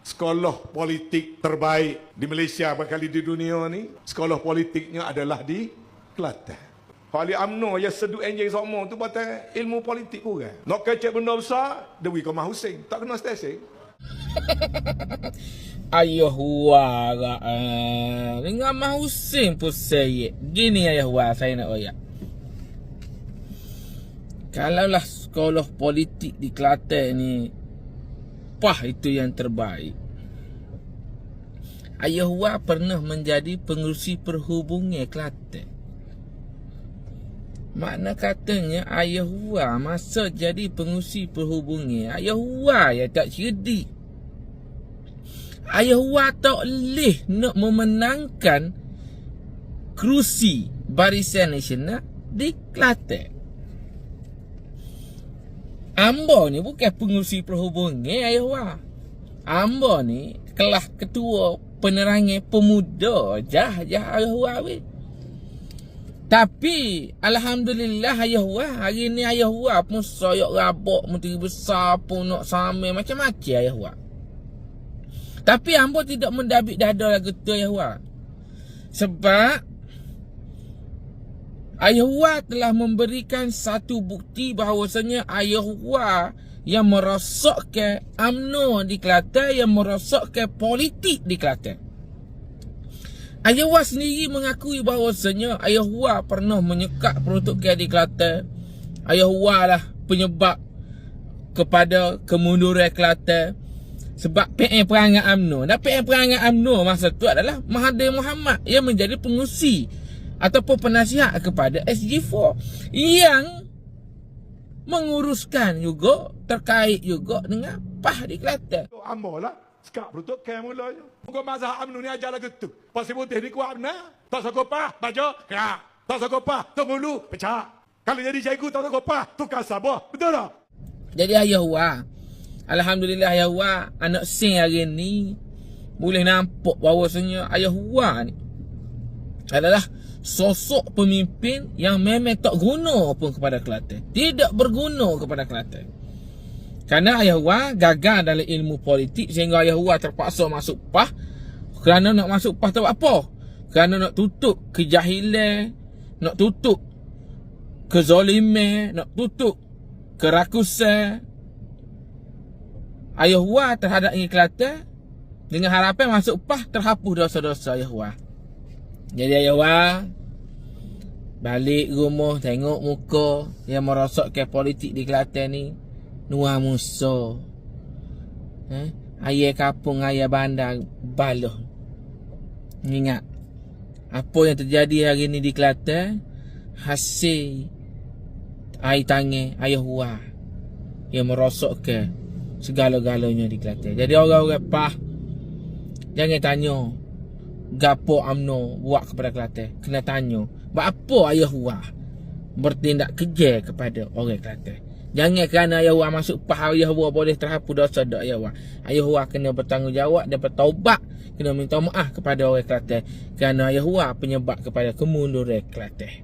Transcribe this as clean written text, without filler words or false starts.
sekolah politik terbaik di Malaysia berkali di dunia ni, sekolah politiknya adalah di Kelantan. Ahli UMNO yang sedut enjing semua tu patah ilmu politik kurang. Nak kecek benda besar, Dewi Kamah Hussein. Tak kena stesen. Ayah wara dengan Mah Hussein pun saya. Gini ayah wara saya nak royak. Kalaulah sekolah politik di Kelantan ni PAH itu yang terbaik. Ayah Wah pernah menjadi pengerusi perhubungan Kelantan. Makna katanya Ayah Wah masa jadi pengerusi perhubungan, Ayah Wah yang tak cerdik. Ayah Wah tak boleh nak memenangkan kerusi Barisan Nasional di Kelantan. Ambo ni bukan pengurusi perhubungan Ayah Wah. Ambo ni kelas ketua penerangan pemuda jah Ayah Wah weh. Tapi alhamdulillah Ayah Wah hari ni Ayah Wah pun soyak rabak menteri besar pun nak sama macam-macam Ayah Wah. Tapi ambo tidak mendabik dada lagu tu Ayah Wah. Sebab Ayah Wah telah memberikan satu bukti bahawasanya Ayah Wah yang merosakkan UMNO di Kelantan, yang merosakkan politik di Kelantan. Ayah Wah sendiri mengakui bahawasanya Ayah Wah pernah menyekak peruntukan di Kelantan. Ayah Wah lah penyebab kepada kemunduran Kelantan sebab PM perangai UMNO. Dan PM perangai UMNO masa tu adalah Mahathir Mohamad yang menjadi pengurusi ataupun penasihat kepada SG4 yang menguruskan juga terkait juga dengan PAH di Kelantan. Ambo lah, sekak peruntuk ke mulanya. Muka mazhab UMNO ni ajar lagu tu. Pasal putih ni kuat benar. Tak sokong PAH, baca, kerak. Tak sokong PAH, tunggu pecah. Kalau jadi cikgu tak sokong PAH, tukar sabah. Betul tak? Jadi Ayah Wah, alhamdulillah Ayah Wah, anak sing hari ni boleh nampak bahawasanya Ayah Wah ni adalah sosok pemimpin yang memang tak guna pun kepada Kelantan. Tidak berguna kepada Kelantan. Kerana Ayah Wah gagal dalam ilmu politik sehingga Ayah Wah terpaksa masuk PAH. Kerana nak masuk PAH tahu apa? Kerana nak tutup kejahilan, nak tutup kezaliman, nak tutup kerakusan Ayah Wah terhadap Kelantan dengan harapan masuk PAH terhapus dosa-dosa Ayah Wah. Jadi Ayah Wah balik rumah tengok muka yang merosakkan politik di Kelantan ni, Nuah Musa. Ayah kampung, ayah bandar baloh. Ingat apa yang terjadi hari ni di Kelantan hasil air tangan Ayah Wah yang merosakkan segala-galanya di Kelantan. Jadi orang-orang PAH jangan tanya gapo UMNO buat kepada Kelantan. Kena tanya, buat apa Ayah Wah bertindak kejam kepada orang Kelantan. Jangan kerana Ayah Wah masuk PAH, Ayah Wah boleh terhapus dosa dak Ayah Wah. Ayah Wah kena bertanggungjawab dan bertaubat, kena minta maaf kepada orang Kelantan kerana Ayah Wah penyebab kepada kemunduran Kelantan.